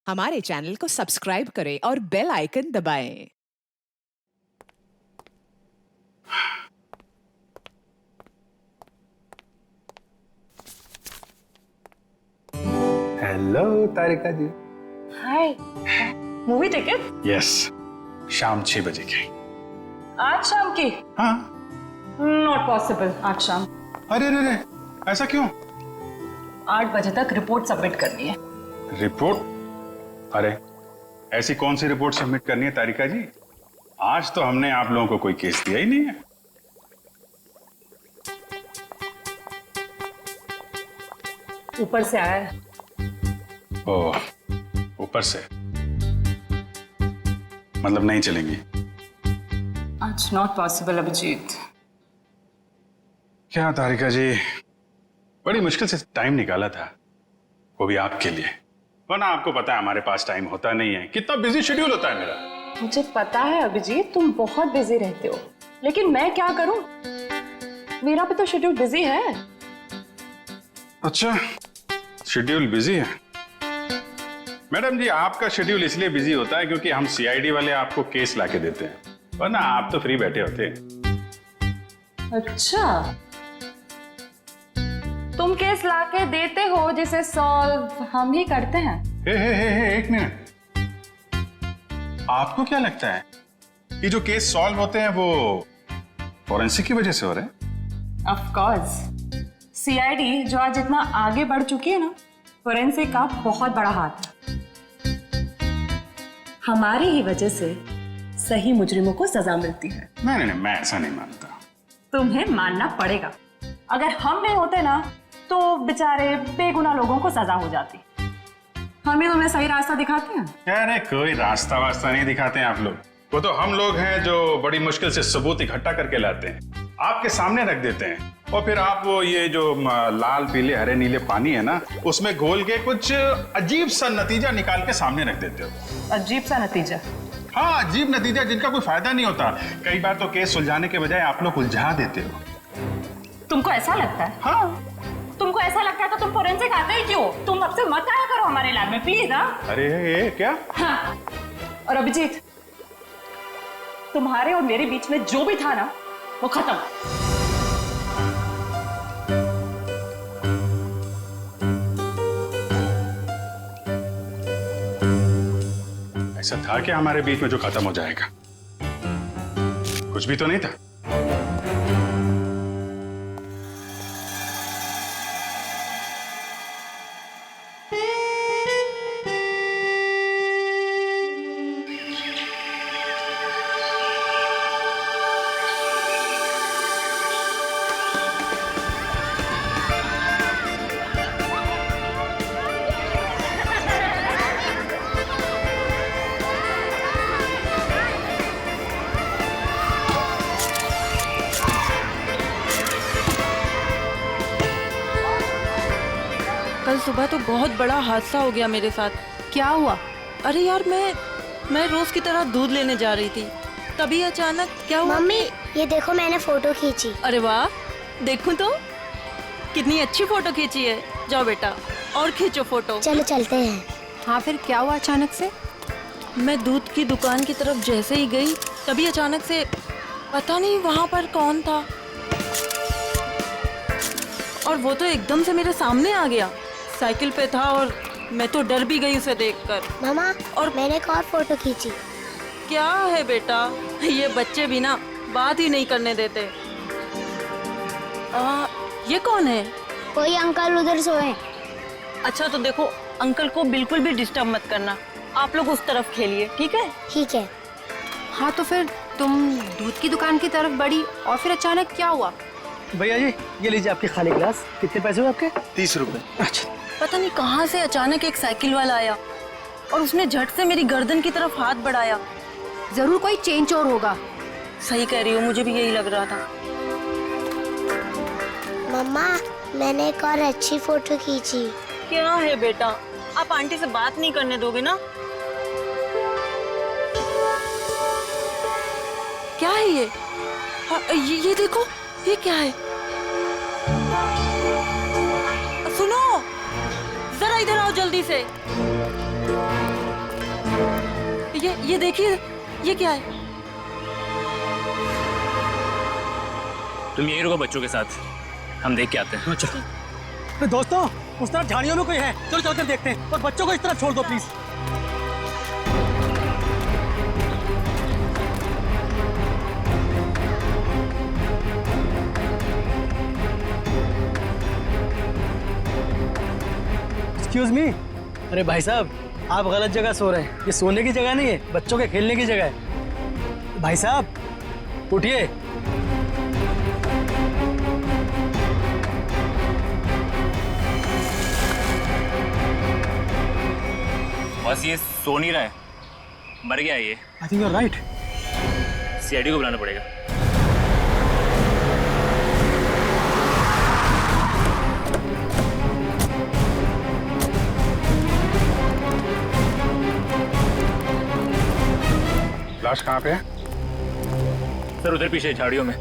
हमारे चैनल को सब्सक्राइब करें और बेल आइकन दबाएं। हेलो तारिका जी। हाय, मूवी टिकट? यस, शाम 6 बजे की। आज शाम की? हाँ। नॉट पॉसिबल आज शाम। अरे अरे अरे, ऐसा क्यों? 8 बजे तक रिपोर्ट सबमिट करनी है। रिपोर्ट? अरे ऐसी कौन सी रिपोर्ट सबमिट करनी है तारिका जी? आज तो हमने आप लोगों को कोई केस दिया ही नहीं है। ऊपर से आया है। ओह, ऊपर से मतलब नहीं चलेंगी? आज नॉट पॉसिबल अभिजीत। क्या तारिका जी, बड़ी मुश्किल से टाइम निकाला था, वो भी आपके लिए। वरना आपको पता है हमारे पास टाइम होता नहीं है, कितना बिजी शेड्यूल होता है मेरा। मुझे पता है अभिजीत, तुम बहुत बिजी रहते हो, लेकिन मैं क्या करूं? मेरा भी तो शेड्यूल बिजी है। अच्छा, शेड्यूल बिजी है? मैडम जी, आपका शेड्यूल इसलिए बिजी होता है क्योंकि हम सीआईडी वाले आपको केस लाके देते हैं, वरना आप तो फ्री बैठे होते। अच्छा, तुम केस लाके देते हो जिसे सॉल्व हम ही करते हैं। हे, एक मिनट। आपको क्या लगता है कि जो केस सॉल्व होते हैं वो फॉरेंसिक की वजह से हो रहे हैं? ऑफ कोर्स, सीआईडी जो आज इतना आगे बढ़ चुकी है ना, फोरेंसिक का बहुत बड़ा हाथ है। हमारी ही वजह से सही मुजरिमों को सजा मिलती है। नहीं, मैं ऐसा नहीं मानता। तुम्हें मानना पड़ेगा। अगर हम नहीं होते ना तो बेचारे बेगुनाह लोगों को सजा हो जाती। हम ही तुम्हें सही रास्ता दिखाते हैं। अरे कोई रास्ता वास्ता नहीं दिखाते हैं आप लोग, वो तो हम लोग हैं जो बड़ी मुश्किल से सबूत इकट्ठा करके लाते हैं, आपके सामने रख देते हैं, और फिर आप वो ये जो लाल पीले हरे नीले पानी है ना, उसमें घोल के कुछ अजीब सा नतीजा निकाल के सामने रख देते हो। अजीब सा नतीजा? हाँ, अजीब नतीजा जिनका कोई फायदा नहीं होता। कई बार तो केस सुलझाने के बजाय आप लोग उलझा देते हो। तुमको ऐसा लगता है? हाँ। तुमको ऐसा लगता है तो तुम फोरेंसिक आते ही क्यों? तुम अब से मत आया करो हमारे लैब में प्लीज। अरे ये क्या? हाँ। और अभिजीत, तुम्हारे और मेरे बीच में जो भी था ना, वो खत्म। ऐसा था क्या हमारे बीच में जो खत्म हो जाएगा? कुछ भी तो नहीं था। कल सुबह तो बहुत बड़ा हादसा हो गया मेरे साथ। क्या हुआ? अरे यार, मैं रोज की तरह दूध लेने जा रही थी, तभी अचानक क्या हुआ? मम्मी, ये देखो मैंने फोटो खींची। अरे वाह, देखूं तो कितनी अच्छी फोटो खींची है। जाओ बेटा और खींचो फोटो। चलो चलते हैं। हाँ, फिर क्या हुआ अचानक से? मैं दूध की दुकान की तरफ जैसे ही गई, तभी अचानक से पता नहीं वहां पर कौन था, और वो तो एकदम से मेरे सामने आ गया। साइकिल पे था और मैं तो डर भी गई उसे देखकर। मामा, और मैंने एक और फोटो खींची। क्या है बेटा, ये बच्चे भी ना बात ही नहीं करने देते। ये कौन है? कोई अंकल उधर सोए। अच्छा तो देखो, अंकल को बिल्कुल भी डिस्टर्ब मत करना, आप लोग उस तरफ खेलिए, ठीक है? ठीक है। हाँ, तो फिर तुम दूध की दुकान की तरफ बढ़ी और फिर अचानक क्या हुआ? भैया जी, ये लीजिए आपके खाली गिलास। कितने पैसे हुए आपके? 30 रुपए। अच्छा। पता नहीं कहाँ से अचानक एक साइकिल वाला आया और उसने झट से मेरी गर्दन की तरफ हाथ बढ़ाया। जरूर कोई चेन चोर होगा। सही कह रही हो, मुझे भी यही लग रहा था। मम्मा, मैंने एक और अच्छी फोटो खींची। क्या है बेटा, आप आंटी से बात नहीं करने दोगे ना? क्या है ये? ये देखो, ये क्या है? सुनो, जरा इधर आओ जल्दी से। ये देखिए, ये क्या है? तुम यहीं रुको बच्चों के साथ, हम देख के आते हैं। अच्छा तो दोस्तों, उस तरफ झाड़ियों में कोई है, चलो चलकर देखते हैं। और बच्चों को इस तरफ छोड़ दो प्लीज। Excuse me. अरे भाई साहब, आप गलत जगह सो रहे हैं। ये सोने की जगह नहीं है, बच्चों के खेलने की जगह है। भाई साहब उठिए। बस ये सो नहीं रहा है, मर गया ये। I think you are right. CID को बुलाना पड़ेगा। लाश कहाँ पे है? सर उधर पीछे झाड़ियों में।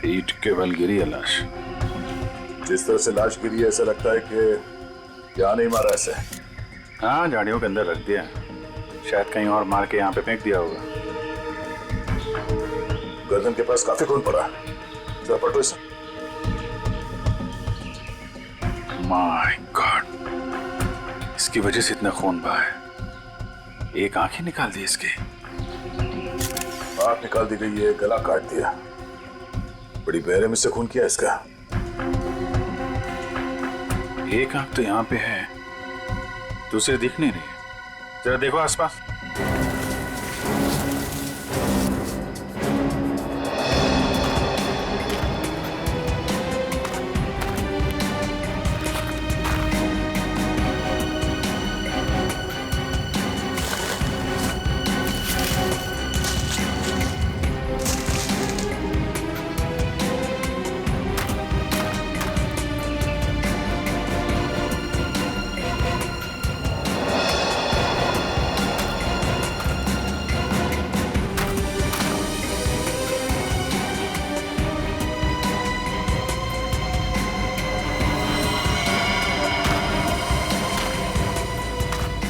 ईंट के बल गिरी है लाश। जिस तरह से लाश गिरी है, ऐसा लगता है कि यहाँ नहीं मारा ऐसे। हाँ, झाड़ियों के अंदर रख दिया, शायद कहीं और मार के यहाँ पे फेंक दिया होगा। गर्दन के पास काफी खून पड़ा, जरा पटो इसे। माय गॉड, इसकी वजह से इतना खून बहा है। एक आंख ही निकाल दी इसकी। आंख निकाल दी गई है, गला काट दिया। बड़ी बेरहमी से खून किया इसका। एक आंख तो यहाँ पे है, दूसरी दिख नहीं रही। जरा देखो आसपास।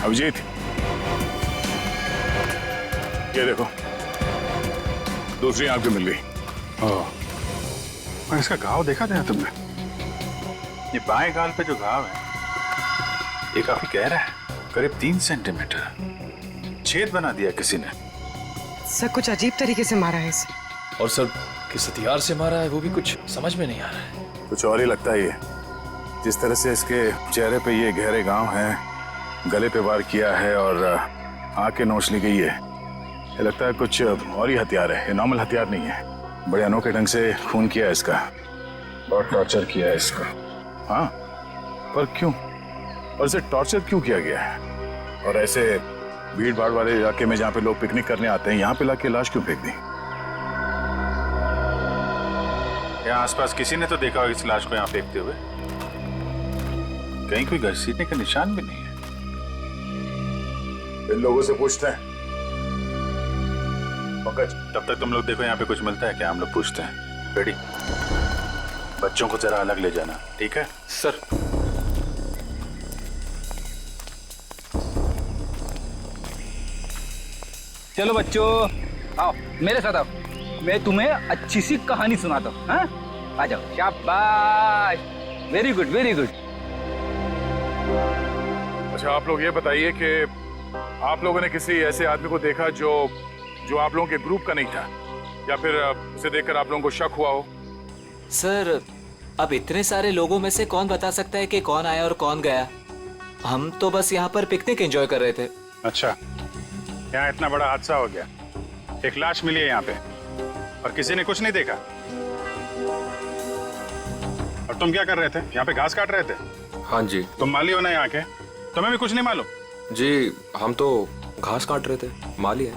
अभिजीत, ये देखो, दूसरी आंख भी मिल गई। और इसका घाव देखा था तुमने? ये बाएं गाल पे जो घाव है, ये काफी गहरा है, करीब 3 सेंटीमीटर। छेद बना दिया किसी ने। सर कुछ अजीब तरीके से मारा है इसे। और सर किस हथियार से मारा है वो भी कुछ समझ में नहीं आ रहा है। कुछ और ही लगता है ये। जिस तरह से इसके चेहरे पे ये गहरे घाव हैं, गले पे वार किया है और आंखें नोच ली गई है, ये लगता है कुछ और ही हथियार है। ये नॉर्मल हथियार नहीं है। बड़े अनोखे ढंग से खून किया है इसका, बहुत टॉर्चर किया है इसका। हाँ, पर क्यों? और इसे टॉर्चर क्यों किया गया है? और ऐसे भीड़ भाड़ वाले इलाके में जहाँ पे लोग पिकनिक करने आते हैं, यहाँ पे लाके लाश क्यों फेंक दी? यहाँ आसपास किसी ने तो देखा होगा इस लाश को यहाँ फेंकते हुए। कहीं कोई घसीटने का निशान भी नहीं है। इन लोगों से पूछते हैं। पंकज, तब तक तुम लोग देखो यहाँ पे कुछ मिलता है क्या, हम लोग पूछते हैं। रेडी? बच्चों को जरा अलग ले जाना, ठीक है? सर चलो बच्चों, आओ मेरे साथ आओ, मैं तुम्हें अच्छी सी कहानी सुनाता हूँ। हाँ, आ जाओ, शाबाश, वेरी गुड वेरी गुड। अच्छा, आप लोग ये बताइए कि आप लोगों ने किसी ऐसे आदमी को देखा जो आप लोगों के ग्रुप का नहीं था, या फिर उसे देखकर आप लोगों को शक हुआ हो? सर अब इतने सारे लोगों में से कौन बता सकता है कि कौन आया और कौन गया। हम तो बस यहाँ पर पिकनिक एंजॉय कर रहे थे। अच्छा, यहाँ इतना बड़ा हादसा हो गया, एक लाश मिली है यहाँ पे और किसी ने कुछ नहीं देखा। और तुम क्या कर रहे थे? यहाँ पे घास काट रहे थे? हाँ जी। तुम माली हो ना यहाँ के, तुम्हें भी कुछ नहीं मालूम? जी हम तो घास काट रहे थे, माली है।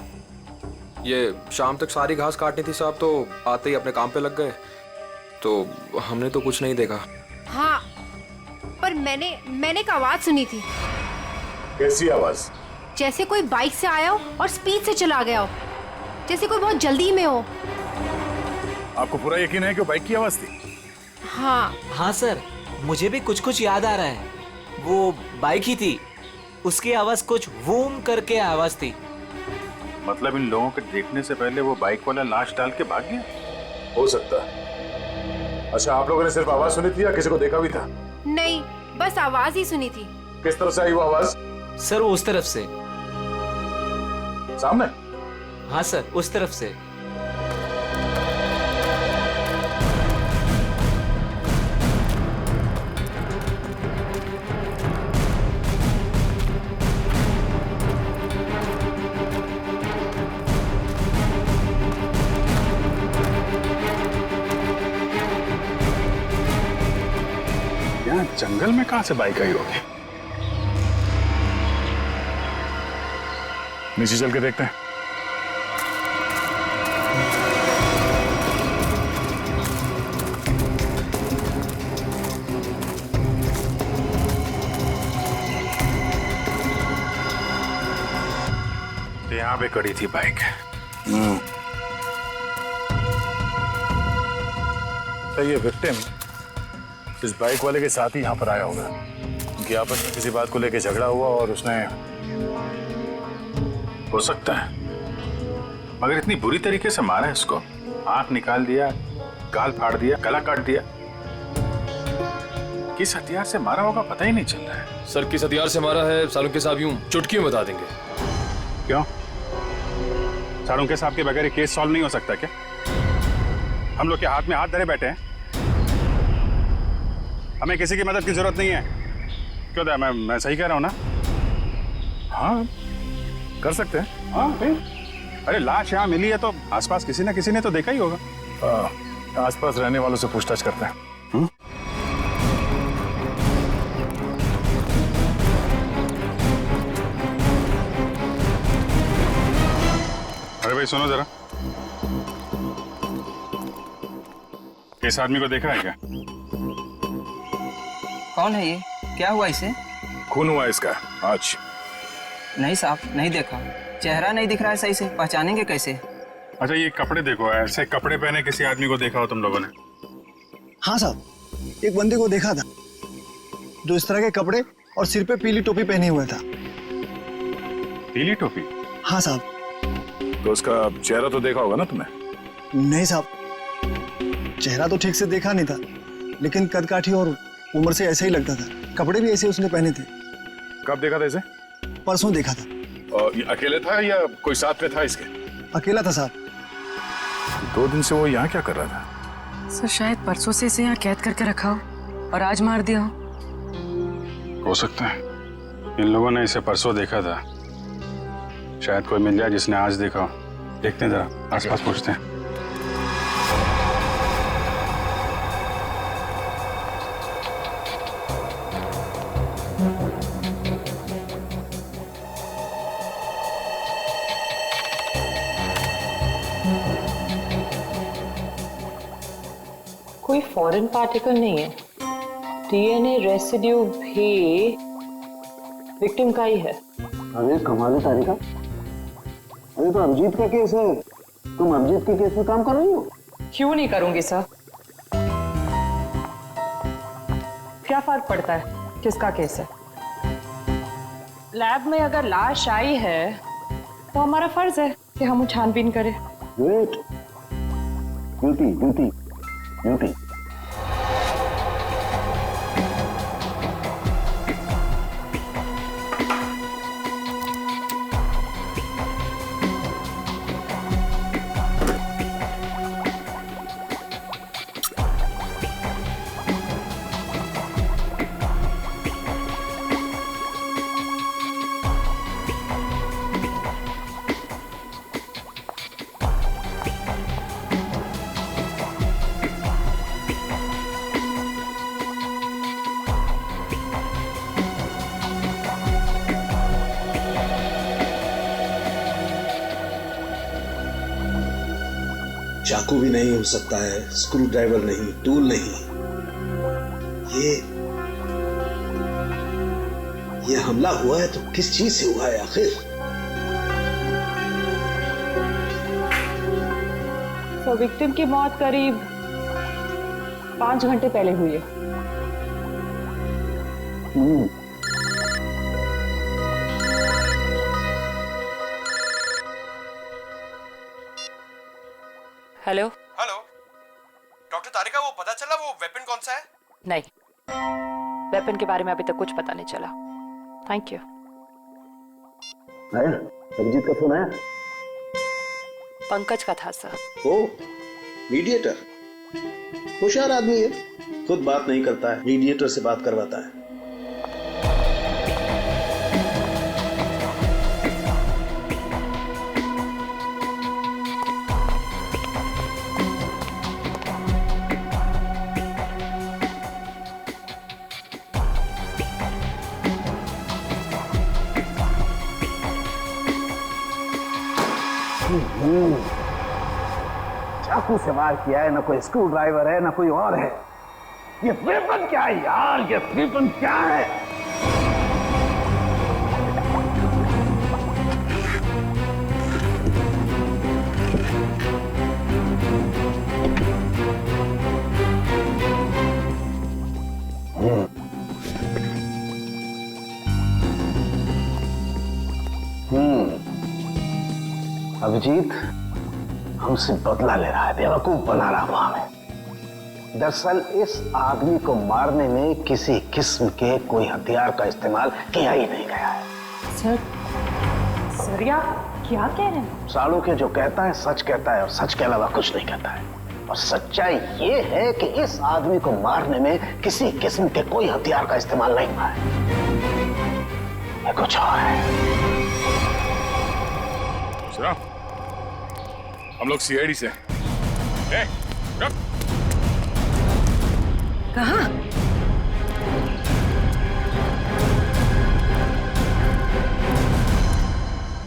ये शाम तक सारी घास काटनी थी साहब, तो आते ही अपने काम पे लग गए, तो हमने तो कुछ नहीं देखा। हाँ, पर मैंने एक आवाज सुनी थी। कैसी आवाज? जैसे कोई बाइक से आया हो और स्पीड से चला गया हो, जैसे कोई बहुत जल्दी में हो। आपको पूरा यकीन है कि वो बाइक की आवाज थी? हाँ हाँ सर, मुझे भी कुछ कुछ याद आ रहा है। वो बाइक ही थी, उसकी आवाज कुछ वूम करके आवाज थी। मतलब इन लोगों के देखने से पहले वो बाइक वाला लाश डाल के भाग गया? हो सकता है। अच्छा, आप लोगों ने सिर्फ आवाज सुनी थी या किसी को देखा भी था? नहीं, बस आवाज ही सुनी थी। किस तरफ से आई वो आवाज? सर वो उस तरफ से। सामने? हाँ सर, उस तरफ से। यहाँ जंगल में कहाँ से बाइक आई होगी? नीचे चल के देखते हैं। तो यहाँ पे खड़ी थी बाइक। तो ये विक्टिम इस बाइक वाले के साथ ही यहाँ पर आया होगा। उनकी आपस में किसी बात को लेकर झगड़ा हुआ और उसने, हो सकता है, मगर इतनी बुरी तरीके से मारा है इसको। आंख निकाल दिया, गाल फाड़ दिया, गला काट दिया। किस हथियार से मारा होगा पता ही नहीं चल रहा है। सर किस हथियार से मारा है सालुंके साहब यूं चुटकी में बता देंगे। क्यों? सालुंके साहब के बगैर केस सॉल्व नहीं हो सकता क्या? हम लोग के हाथ में हाथ धरे बैठे हैं, हमें किसी की मदद की जरूरत नहीं है। क्यों दया, मैं सही कह रहा हूं ना? हाँ कर सकते हैं। हाँ फिर, अरे लाश यहाँ मिली है तो आसपास किसी ना किसी ने तो देखा ही होगा। आसपास रहने वालों से पूछताछ करते हैं। अरे भाई सुनो जरा, इस आदमी को देखा है क्या? कौन है ये? क्या हुआ इसे? खून हुआ इसका आज। नहीं साहब, नहीं देखा। चेहरा नहीं दिख रहा है सही से, पहचानेंगे कैसे? अच्छा ये कपड़े देखो, ऐसे कपड़े पहने किसी आदमी को देखा हो तुम लोगों ने? हाँ साहब, एक बंदे को देखा था जो इस तरह के कपड़े और सिर पे पीली टोपी पहने हुआ था। पीली टोपी? हाँ साहब। तो उसका चेहरा तो देखा होगा ना तुमने? नहीं साहब, चेहरा तो ठीक से देखा नहीं था, लेकिन कद काठी और उम्र से ऐसा ही लगता था। कपड़े भी ऐसे उसने पहने थे। कब देखा था इसे? परसों देखा था। और ये अकेले था या कोई साथ में था इसके? अकेला था साहब। 2 दिन से वो यहाँ क्या कर रहा था? सर शायद परसों से इसे यहाँ कैद करके रखा हो और आज मार दिया हो सकता है इन लोगों ने इसे परसों देखा था। शायद कोई मिल जाए जिसने आज देखा हो। देखते हैं जरा, आसपास पूछते हैं। कोई फॉरेन पार्टिकल नहीं है। डीएनए रेसिड्यू भी विक्टिम का ही है। अरे कमाल है तारिका, अरे तो अभिजीत का केस है, तुम अभिजीत के केस में काम कर रही हो? क्यों नहीं करूंगी सर? क्या फर्क पड़ता है किसका केस है? लैब में अगर लाश आई है तो हमारा फर्ज है कि हम छानबीन करें। Wait, duty duty duty. चाकू भी नहीं हो सकता है, स्क्रू ड्राइवर नहीं, टूल नहीं। ये हमला हुआ है तो किस चीज से हुआ है आखिर? तो विक्टिम की मौत करीब 5 घंटे पहले हुई है। हेलो हेलो डॉक्टर तारिका, वो पता चला वो वेपन कौन सा है? नहीं, वेपन के बारे में अभी तक कुछ पता नहीं चला। Thank you. आया अभिजीत का फोन आया? पंकज का था सर। ओ मीडिएटर, होशियार आदमी है, खुद बात नहीं करता है, मीडिएटर से बात करवाता है। चाकू से वार किया है, ना कोई स्क्रू ड्राइवर है, ना कोई और है। ये वेपन क्या है यार? ये वेपन क्या है? अभिजीत हमसे बदला ले रहा है, बेवकूफ बना रहा हुआ हमें। दरअसल इस आदमी को मारने में किसी किस्म के कोई हथियार का इस्तेमाल किया ही नहीं गया है। सर या क्या कह रहे हैं? सालों के जो कहता है सच कहता है, और सच के अलावा कुछ नहीं कहता है। और सच्चाई ये है कि इस आदमी को मारने में किसी किस्म के कोई हथियार का इस्तेमाल नहीं हुआ है। ये कुछ और है। सुना, हम लोग सीआईडी से। कहाँ?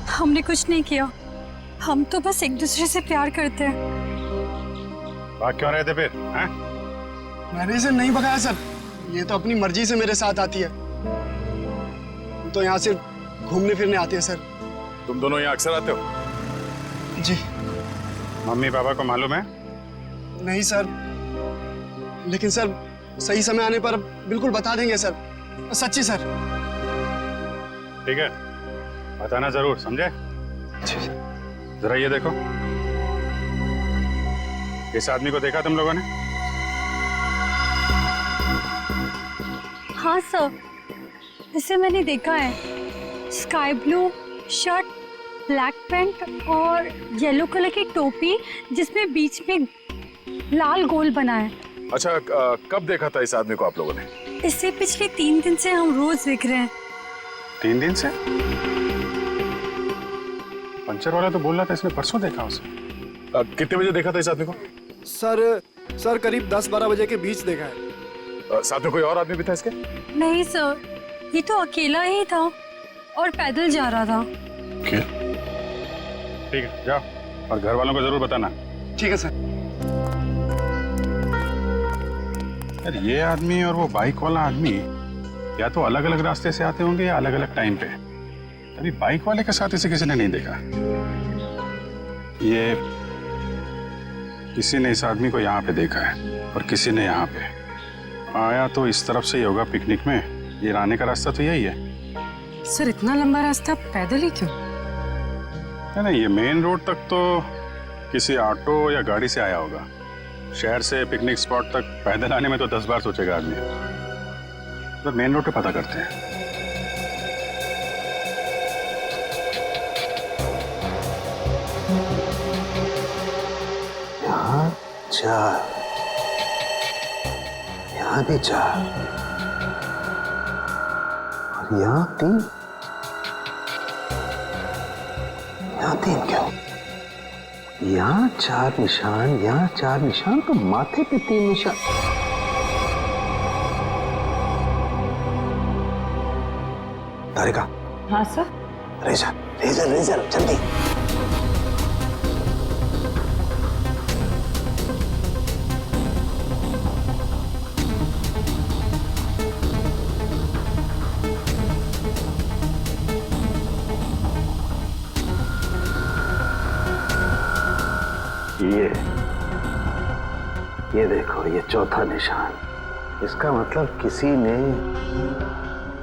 हमने कुछ नहीं किया, हम तो बस एक दूसरे से प्यार करते हैं। भाग क्यों रहे थे फिर? हैं? मैंने इसे नहीं भगाया सर, ये तो अपनी मर्जी से मेरे साथ आती है। तो यहाँ सिर्फ घूमने फिरने आती है सर। तुम दोनों यहाँ अक्सर आते हो? जी। मम्मी पापा को मालूम है? नहीं सर, लेकिन सर सही समय आने पर बिल्कुल बता देंगे सर, सच्ची सर। ठीक है, बताना जरूर, समझे? जरा ये देखो, इस आदमी को देखा तुम लोगों ने? हाँ सर, इसे मैंने देखा है। Sky blue shirt, black pant और येलो कलर की टोपी जिसमें बीच में लाल गोल बना है। अच्छा, कब देखा था इस आदमी को आप लोगों ने? इससे पिछले 3 दिन से हम रोज देख रहे हैं। 3 दिन से? पंचर वाला तो बोल रहा था इसने परसों देखा उसे। कितने बजे देखा था इस आदमी को? सर करीब 10-12 बजे के बीच देखा है। साथ में कोई और आदमी भी था इसके? नहीं सर, ये तो अकेला ही था और पैदल जा रहा था। ठीक है, जाओ और घर वालों को जरूर बताना। ठीक है सर। यार ये आदमी और वो बाइक वाला आदमी या तो अलग अलग रास्ते से आते होंगे या अलग अलग टाइम पे। अभी बाइक वाले के साथ इसे किसी ने नहीं देखा। ये किसी ने इस आदमी को यहाँ पे देखा है और किसी ने यहाँ पे। आया तो इस तरफ से ही होगा पिकनिक में। ये आने का रास्ता तो यही है। सर इतना लंबा रास्ता पैदल ही क्यों? नहीं, ये मेन रोड तक तो किसी ऑटो या गाड़ी से आया होगा। शहर से पिकनिक स्पॉट तक पैदल आने में तो 10 बार सोचेगा आदमी। तो मेन रोड पे पता करते हैं। यहाँ 4, यहाँ भी 4 और यहाँ 3। यहाँ 3 क्यों? यहाँ 4 निशान, यहाँ 4 निशान, तो माथे पे 3 निशान। तारिका। हाँ सर। रेजर रेजर रेजर जल्दी। ये देखो, ये चौथा निशान। इसका मतलब किसी ने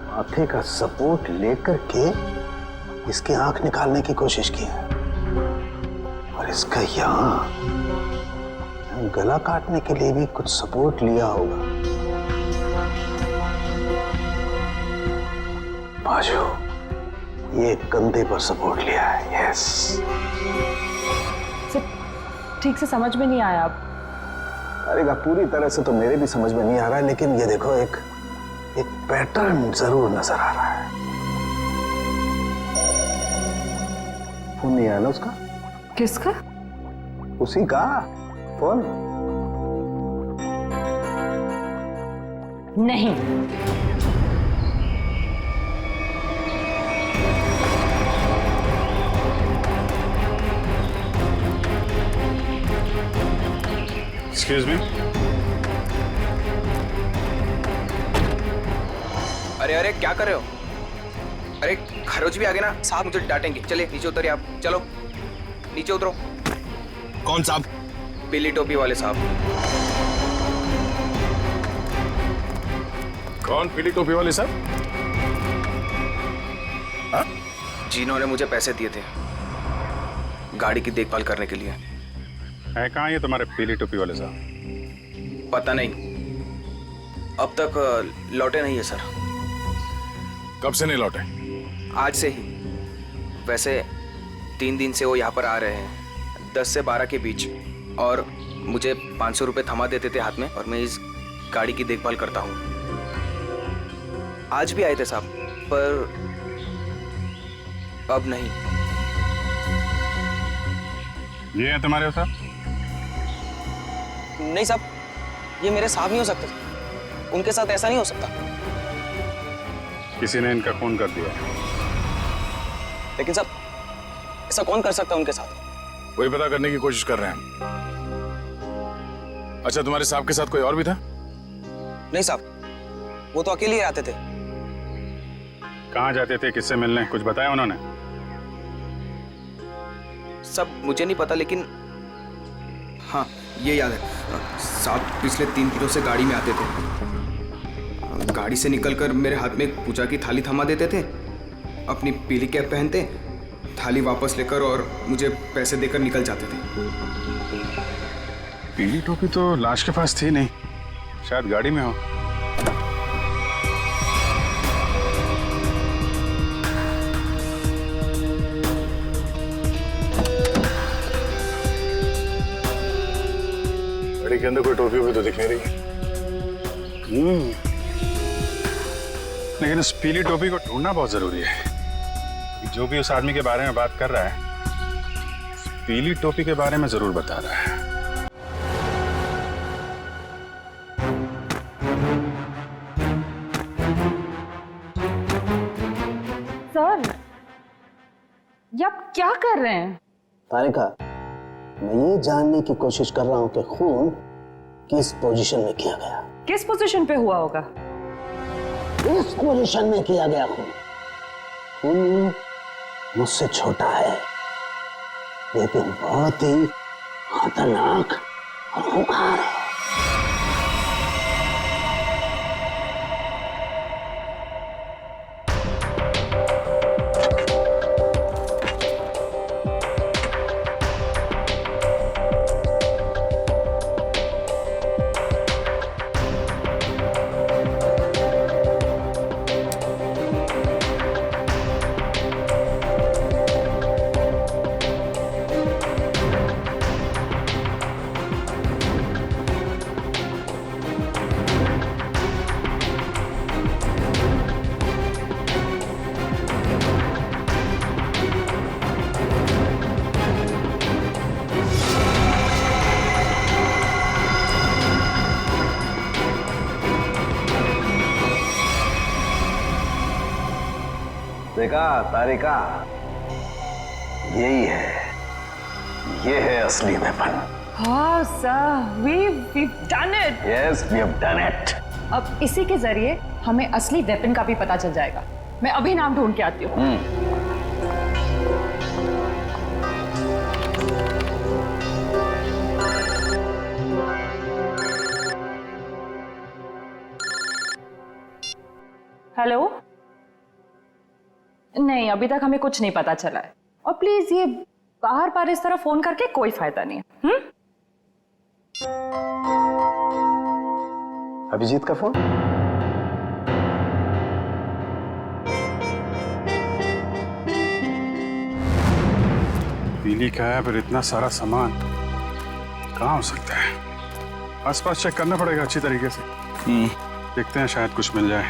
माथे का सपोर्ट लेकर के इसकी आंख निकालने की कोशिश की है। और इसका यहाँ गला काटने के लिए भी कुछ सपोर्ट लिया होगा। बाजू, ये कंधे पर सपोर्ट लिया है। यस। ठीक से समझ में नहीं आया। अब अरे पूरी तरह से तो मेरे भी समझ में नहीं आ रहा है, लेकिन ये देखो एक पैटर्न जरूर नजर आ रहा है। फोन नहीं आया ना उसका? किसका? उसी का फोन। नहीं। Excuse me. अरे क्या कर रहे हो? अरे खरोच भी आ गए ना साहब, मुझे डांटेंगे। चलिए नीचे उतरिए आप। चलो नीचे उतरो। कौन साहब? पीली टोपी वाले साहब। कौन पीली टोपी वाले साहब? जिन्होंने मुझे पैसे दिए थे गाड़ी की देखभाल करने के लिए। है कहाँ ये तुम्हारे पीली टोपी वाले साहब? पता नहीं, अब तक लौटे नहीं है सर। कब से नहीं लौटे? आज से ही। वैसे 3 दिन से वो यहाँ पर आ रहे हैं, 10 से 12 के बीच, और मुझे 500 रुपये थमा देते थे हाथ में, और मैं इस गाड़ी की देखभाल करता हूँ। आज भी आए थे साहब, पर अब नहीं। ये है तुम्हारे साहब? नहीं साहब, ये मेरे साहब नहीं हो सकते। उनके साथ ऐसा नहीं हो सकता। किसी ने इनका खून कर दिया। लेकिन साहब, ऐसा कौन कर सकता है उनके साथ? वही पता करने की कोशिश कर रहे हैं। अच्छा, तुम्हारे साहब के साथ कोई और भी था? नहीं साहब, वो तो अकेले ही आते थे। कहाँ जाते थे, किससे मिलने, कुछ बताया उन्होंने? सब मुझे नहीं पता, लेकिन हाँ ये याद है साहब, पिछले 3 दिनों से गाड़ी में आते थे। गाड़ी से निकलकर मेरे हाथ में पूजा की थाली थमा देते थे, अपनी पीली कैप पहनते, थाली वापस लेकर और मुझे पैसे देकर निकल जाते थे। पीली टोपी तो लाश के पास थी नहीं, शायद गाड़ी में हो। गाड़ी के अंदर कोई टोपी हुई तो दिख नहीं रही। लेकिन उस पीली टोपी को ढूंढना बहुत जरूरी है। जो भी उस आदमी के बारे में बात कर रहा है, उस पीली टोपी के बारे में जरूर बता रहा है। सर, ये आप क्या कर रहे हैं? तारिका, मैं ये जानने की कोशिश कर रहा हूं कि खून किस पोजीशन में किया गया। किस पोजीशन पे हुआ होगा? इस पोजीशन में किया गया खून। खून मुझसे छोटा है, लेकिन बहुत ही खतरनाक और खूंखार है। देखा तारिका, यही है, ये है असली वेपन। हाँ sir, we've done it. Yes, we have done it. अब इसी के जरिए हमें असली वेपन का भी पता चल जाएगा। मैं अभी नाम ढूंढ के आती हूँ। हेलो। नहीं, अभी तक हमें कुछ नहीं पता चला है। और प्लीज ये बाहर बार इस तरह फोन करके कोई फायदा नहीं है। अभिजीत का फोन? पीली का है, पर इतना सारा सामान कहाँ हो सकता है? आसपास चेक करना पड़ेगा अच्छी तरीके से। देखते हैं, शायद कुछ मिल जाए।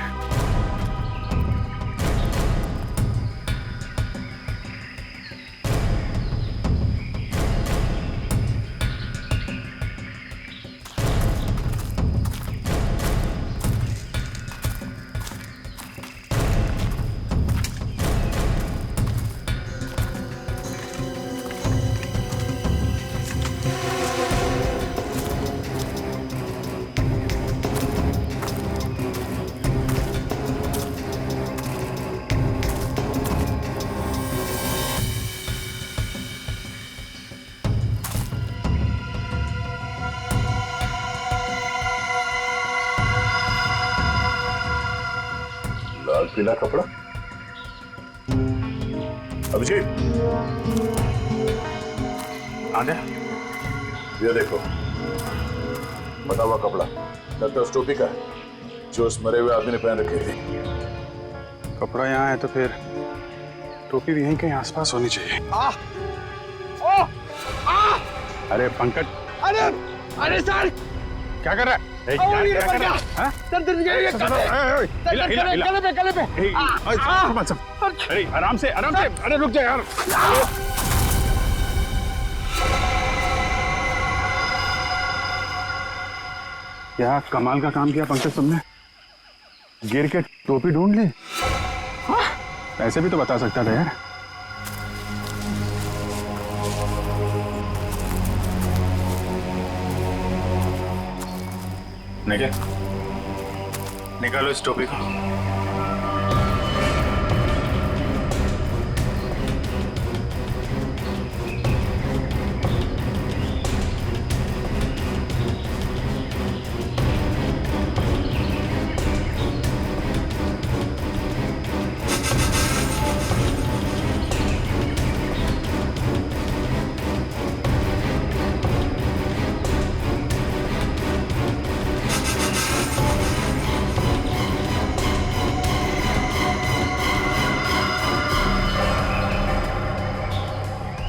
लाल पीला कपड़ा। अभिजीत, आने ये देखो, बटा हुआ कपड़ा लगता है उस टोपी का है जो उस मरे हुए आदमी ने पहन रखी थी। कपड़ा यहाँ है तो फिर टोपी भी यहीं कहीं आसपास होनी चाहिए। अरे पंकज, अरे सर, क्या कर रहा है? अरे आराम से, अरे रुक जा यार। क्या कमाल का काम किया पंकज तुमने, गिर के टोपी ढूंढ ली। ऐसे भी तो बता सकता था यार। निकालो इस टोपी को।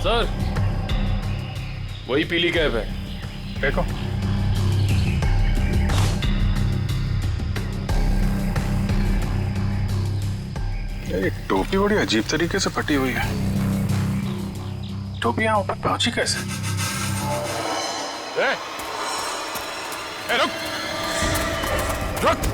सर, वही पीली कैब है। देखो, ये टोपी बड़ी अजीब तरीके से फटी हुई है। टोपी यहाँ ऊपर पहुंची कैसे? रुक रुक।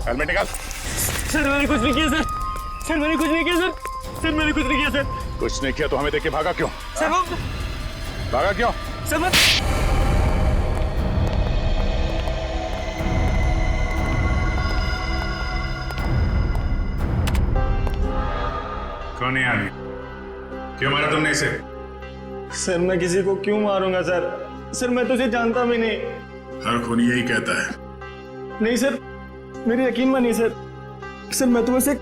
हेलमेट निकाल। सर मैंने कुछ नहीं किया सर। सर मैंने कुछ नहीं किया सर। सर मैंने कुछ नहीं किया सर। कुछ नहीं किया तो हमें देख के भागा क्यों? सर वो भागा क्यों? सर मैं कौन है आदमी? क्यों मारा तुमने इसे? सर मैं किसी को क्यों मारूंगा सर? सर मैं तो उसे जानता भी नहीं। हर खूनी यही कहता है। नहीं सर, मेरी यकीन मानिए सर। सर मैं तो वैसे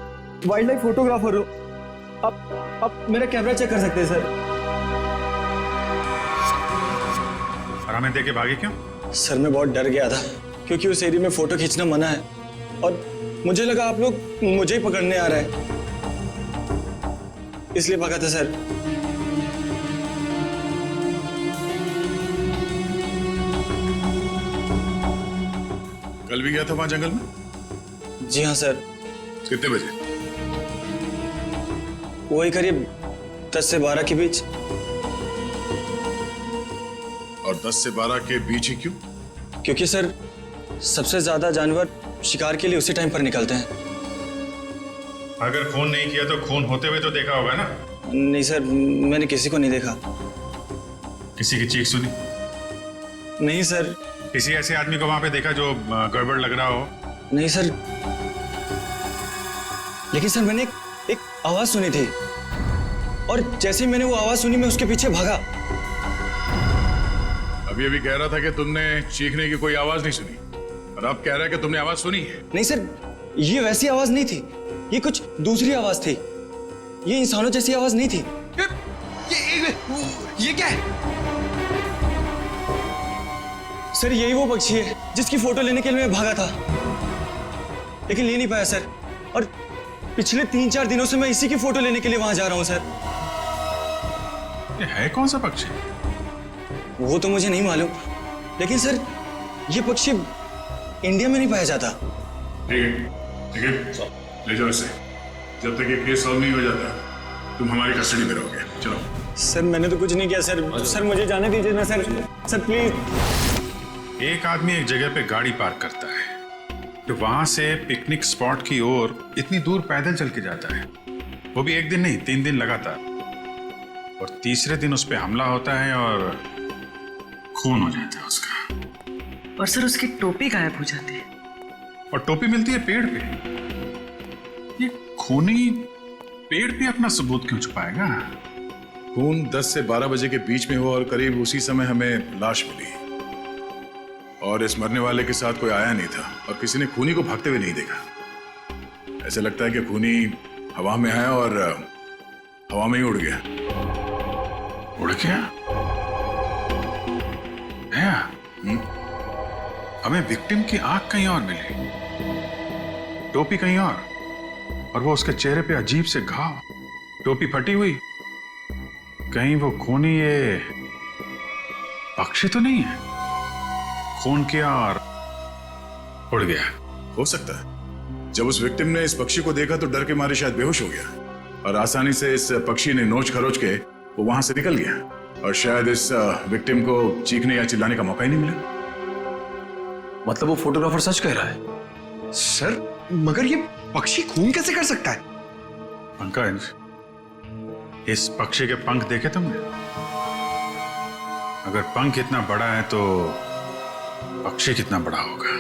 वाइल्ड लाइफ फोटोग्राफर हूँ। आप मेरा कैमरा चेक कर सकते हैं सर। और हमें देख के भागे क्यों? सर मैं बहुत डर गया था क्योंकि उस एरिया में फोटो खींचना मना है और मुझे लगा आप लोग मुझे ही पकड़ने आ रहे हैं, इसलिए भागा था सर। कल भी गया था वहां जंगल में? जी हाँ सर। कितने बजे? वही करीब 10 से 12 के बीच। और 10 से 12 के बीच ही क्यों? क्योंकि सर सबसे ज्यादा जानवर शिकार के लिए उसी टाइम पर निकलते हैं। अगर खून नहीं किया तो खून होते हुए तो देखा होगा ना? नहीं सर, मैंने किसी को नहीं देखा। किसी की चीख सुनी? नहीं सर। किसी ऐसे आदमी को वहां पे देखा जो गड़बड़ लग रहा हो? नहीं सर, लेकिन सर मैंने एक आवाज सुनी थी और जैसे ही मैंने वो आवाज सुनी मैं उसके पीछे भागा। अभी अभी कह रहा था कि तुमने चीखने की कोई आवाज नहीं सुनी और अब कह रहा है कि तुमने आवाज सुनी है। नहीं सर, ये वैसी आवाज नहीं थी, ये कुछ दूसरी आवाज थी। ये इंसानों जैसी आवाज नहीं थी। ये क्या है? सर यही वो पक्षी है जिसकी फोटो लेने के लिए मैं भागा था, लेकिन ले नहीं पाया सर। और पिछले 3-4 दिनों से मैं इसी की फोटो लेने के लिए वहां जा रहा हूं सर। ये है कौन सा पक्षी? वो तो मुझे नहीं मालूम, लेकिन सर ये पक्षी इंडिया में नहीं पाया जाता। ठीक है, ले जाओ इसे। जब तक ये केस सॉल्व नहीं हो जाता तुम हमारी कस्टडी में रहोगे। चलो। सर मैंने तो कुछ नहीं किया सर। सर मुझे जाने दीजिए ना सर। Sir please. एक आदमी एक जगह पे गाड़ी पार्क करता है तो वहां से पिकनिक स्पॉट की ओर इतनी दूर पैदल चल के जाता है, वो भी एक दिन नहीं 3 दिन लगातार, और तीसरे दिन उस पर हमला होता है और खून हो जाता है उसका। और सर उसकी टोपी गायब हो जाती है। और टोपी मिलती है पेड़ पे। ये खूनी पेड़ पे अपना सबूत क्यों छुपाएगा? खून 10 से 12 बजे के बीच में हो और करीब उसी समय हमें लाश मिली और इस मरने वाले के साथ कोई आया नहीं था और किसी ने खूनी को भागते हुए नहीं देखा। ऐसा लगता है कि खूनी हवा में आया और हवा में ही उड़ गया। उड़ गया? हमें विक्टिम की आंख कहीं और मिली, टोपी कहीं और वो उसके चेहरे पे अजीब से घाव, टोपी फटी हुई। कहीं वो खूनी ये पक्षी तो नहीं है? खून किया और उड़ गया। हो सकता है जब उस विक्टिम ने इस पक्षी को देखा तो डर के मारे शायद बेहोश हो गया और आसानी से इस पक्षी ने नोच खरोच के वो वहां से निकल गया और शायद इस विक्टिम को चीखने या चिल्लाने का मौका ही नहीं मिला। मतलब वो फोटोग्राफर सच कह रहा है? सर मगर ये पक्षी खून कैसे कर सकता है? पंकज, इस पक्षी के पंख देखे तुमने? अगर पंख इतना बड़ा है तो पक्षी कितना बड़ा होगा?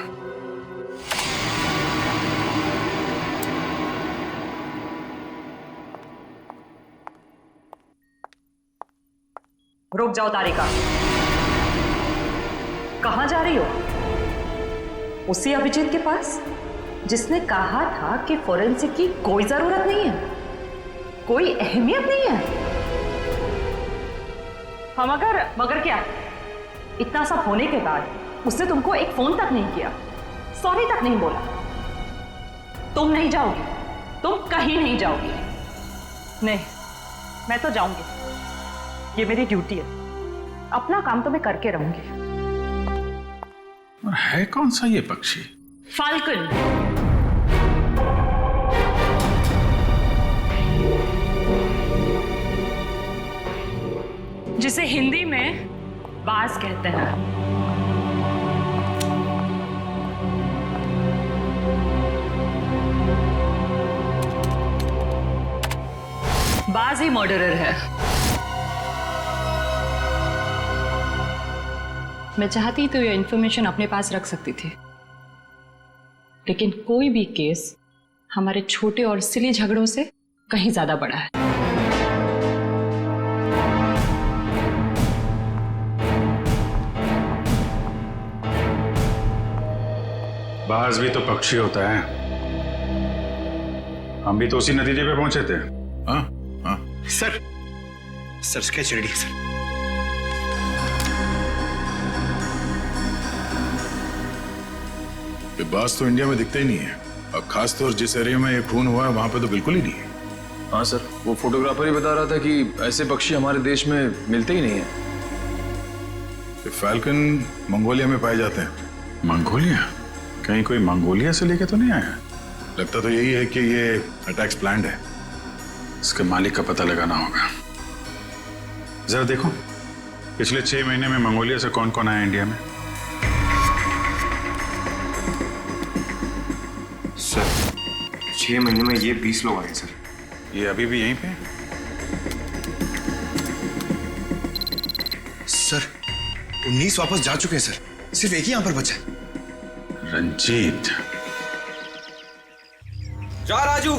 रुक जाओ तारिका, कहां जा रही हो? उसी अभिजीत के पास जिसने कहा था कि फोरेंसिक की कोई जरूरत नहीं है, कोई अहमियत नहीं है। हम मगर क्या, इतना सब होने के बाद उसने तुमको एक फोन तक नहीं किया, सॉरी तक नहीं बोला। तुम नहीं जाओगी, तुम कहीं नहीं जाओगी। नहीं, मैं तो जाऊंगी, ये मेरी ड्यूटी है। अपना काम तो मैं करके रहूंगी। और है कौन सा ये पक्षी? फाल्कन। जिसे हिंदी में बाज कहते हैं। बाज ही मर्डरर है। मैं चाहती तो ये इंफॉर्मेशन अपने पास रख सकती थी, लेकिन कोई भी केस हमारे छोटे और सिली झगड़ों से कहीं ज्यादा बड़ा है। बाज भी तो पक्षी होता है। हम भी तो उसी नतीजे पे पहुंचे थे। हाँ हाँ सर स्केच रेडी है सर। बाज तो इंडिया में दिखते ही नहीं है और खासतौर जिस एरिया में ये खून हुआ है वहां पे तो बिल्कुल ही नहीं है। हाँ सर, वो फोटोग्राफर ही बता रहा था कि ऐसे पक्षी हमारे देश में मिलते ही नहीं है। फाल्कन मंगोलिया में पाए जाते हैं। मंगोलिया? कहीं कोई मंगोलिया से लेके तो नहीं आया? लगता तो यही है कि ये अटैक्स प्लान्ड है। इसके मालिक का पता लगाना होगा। जरा देखो पिछले 6 महीने में मंगोलिया से कौन कौन आया इंडिया में। सर 6 महीने में ये 20 लोग आए सर। ये अभी भी यहीं पे? सर 19 वापस जा चुके हैं सर, सिर्फ एक ही यहां पर बचा है। रंजीत। जा राजू,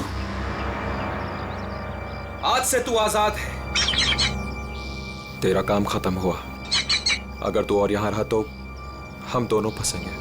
आज से तू आजाद है। तेरा काम खत्म हुआ। अगर तू और यहां रहा तो हम दोनों फंसेंगे।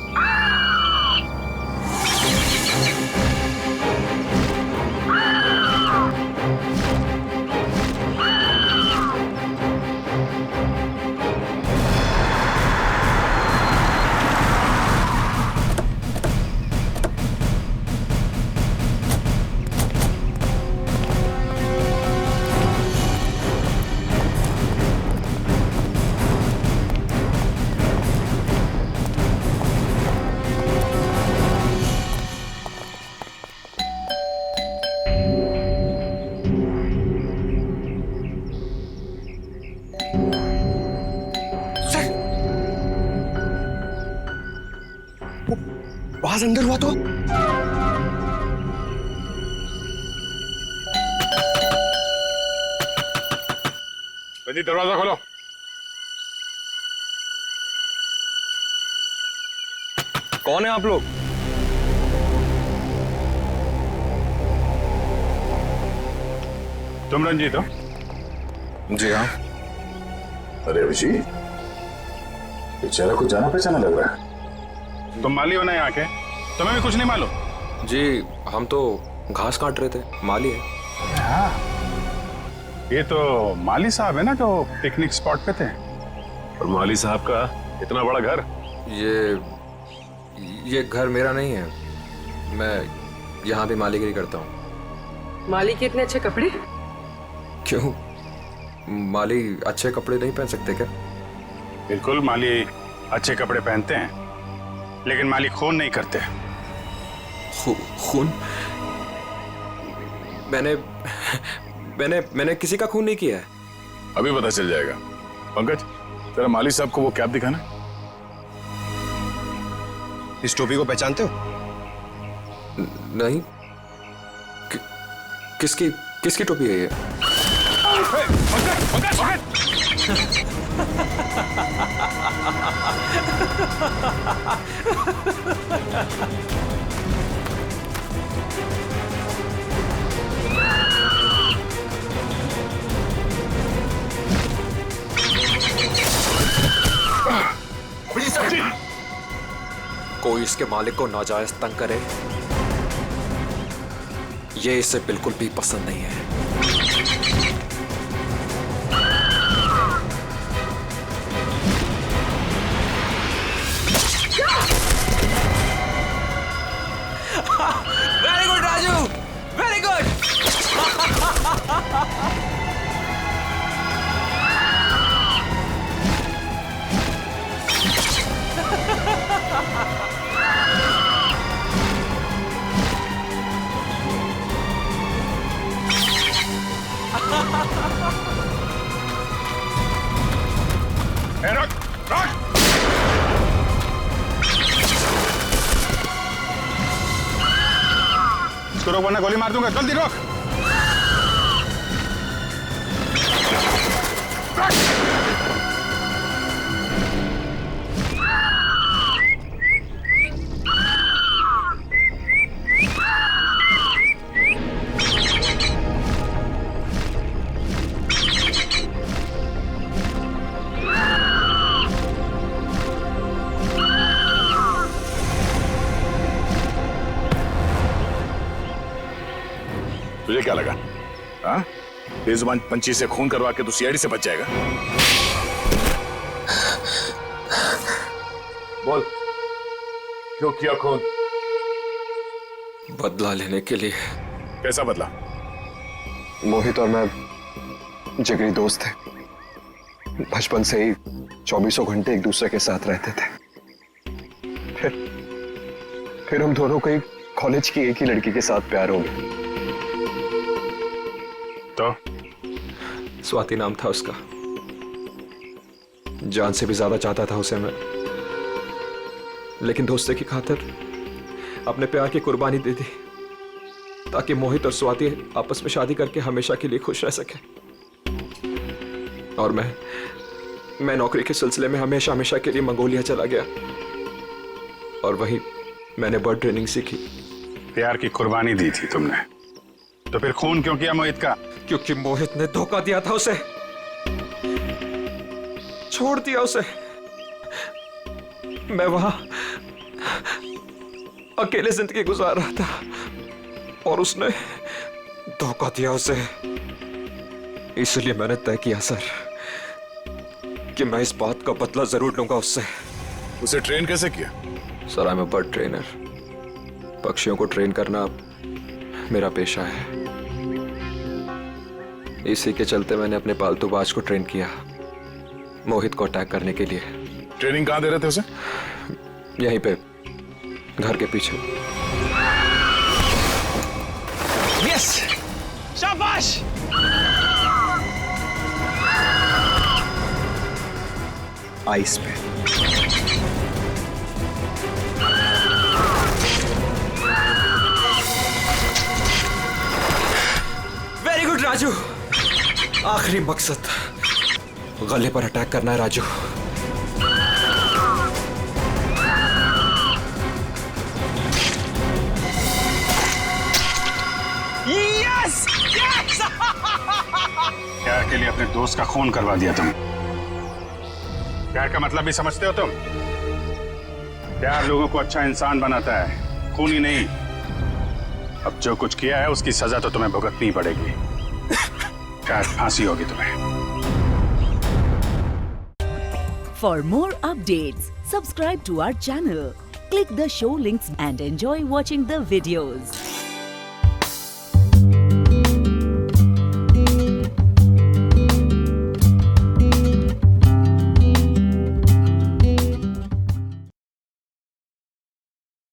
आवाज अंदर हुआ तो? रंजीत दरवाजा खोलो। कौन है आप लोग? तुम रंजीत हो? जी हाँ। अरे अभिजीत, ये चेहरा कुछ जाना पहचाना लग रहा है। तुम माली हो ना यहाँ के? तुम्हें भी कुछ नहीं मालूम? जी हम तो घास काट रहे थे, माली है। हाँ, ये तो माली साहब है ना जो पिकनिक स्पॉट पे थे। और माली साहब का इतना बड़ा घर? ये घर मेरा नहीं है, मैं यहाँ भी मालीगिरी करता हूँ। माली के इतने अच्छे कपड़े? क्यों, माली अच्छे कपड़े नहीं पहन सकते क्या? बिल्कुल, माली अच्छे कपड़े पहनते हैं, लेकिन माली खून नहीं करते। खून? मैंने किसी का खून नहीं किया है। अभी पता चल जाएगा। पंकज, तेरा माली साहब को वो कैप दिखाना। इस टोपी को पहचानते हो? नहीं। किसकी टोपी है ये? कोई इसके मालिक को नाजायज तंग करे, ये इसे बिल्कुल भी पसंद नहीं है। Very good Raju, very good. रुक, रुक। इसको रोक वरना गोली मार दूंगा। जल्दी रोक। तुझे क्या लगा? हाँ, बेजुबान पंछी से खून करवा के तू सीआईडी से बच जाएगा? बोल, क्यों किया खून? बदला लेने के लिए। कैसा बदला? मोहित और मैं जिगरी दोस्त थे, बचपन से ही 24 घंटे एक दूसरे के साथ रहते थे। फिर हम दोनों को एक कॉलेज की एक ही लड़की के साथ प्यार हो गया। तो स्वाति नाम था उसका। जान से भी ज्यादा चाहता था उसे मैं, लेकिन दोस्ती की खातिर अपने प्यार की कुर्बानी दे दी ताकि मोहित और स्वाति आपस में शादी करके हमेशा के लिए खुश रह सके। और मैं नौकरी के सिलसिले में हमेशा हमेशा के लिए मंगोलिया चला गया और वहीं मैंने बर्ड ट्रेनिंग सीखी। प्यार की कुर्बानी दी थी तुमने, तो फिर खून क्यों किया मोहित का? क्योंकि मोहित ने धोखा दिया था उसे, छोड़ दिया उसे। मैं वहां अकेले जिंदगी गुजार रहा था और उसने धोखा दिया उसे। इसलिए मैंने तय किया सर कि मैं इस बात का बदला जरूर लूंगा उससे। उसे ट्रेन कैसे किया? Sir, I am a bird trainer. पक्षियों को ट्रेन करना मेरा पेशा है। इसी के चलते मैंने अपने पालतू बाज को ट्रेन किया मोहित को अटैक करने के लिए। ट्रेनिंग कहां दे रहे थे उसे? यहीं पे, घर के पीछे। यस, शाबाश। आइस पे। Very good Raju. आखिरी मकसद गले पर अटैक करना है राजू। Yes yes. प्यार के लिए अपने दोस्त का खून करवा दिया तुम। प्यार का मतलब भी समझते हो तुम? प्यार लोगों को अच्छा इंसान बनाता है, खूनी नहीं। अब जो कुछ किया है उसकी सजा तो तुम्हें भुगतनी पड़ेगी। शायद फांसी होगी तुम्हें। For more updates, subscribe to our channel, click the show links and enjoy watching the videos.